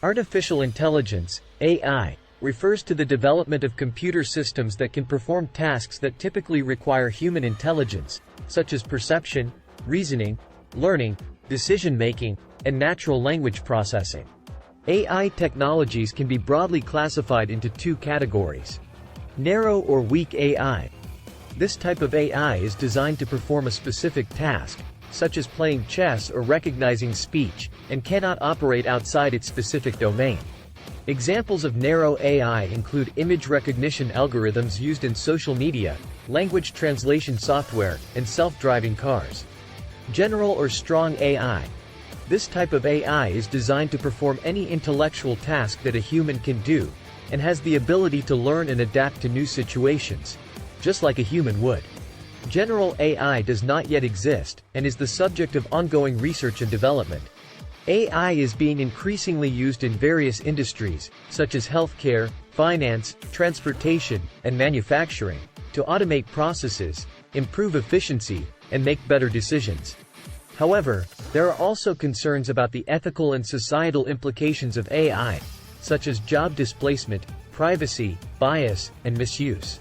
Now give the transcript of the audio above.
Artificial intelligence, AI, refers to the development of computer systems that can perform tasks that typically require human intelligence, such as perception, reasoning, learning, decision-making, and natural language processing. AI technologies can be broadly classified into two categories. Narrow or weak AI. This type of AI is designed to perform a specific task, such as playing chess or recognizing speech, and cannot operate outside its specific domain. Examples of narrow AI include image recognition algorithms used in social media, language translation software, and self-driving cars. General or strong AI. This type of AI is designed to perform any intellectual task that a human can do, and has the ability to learn and adapt to new situations, just like a human would. General AI does not yet exist, and is the subject of ongoing research and development. AI is being increasingly used in various industries, such as healthcare, finance, transportation, and manufacturing, to automate processes, improve efficiency, and make better decisions. However, there are also concerns about the ethical and societal implications of AI, such as job displacement, privacy, bias, and misuse.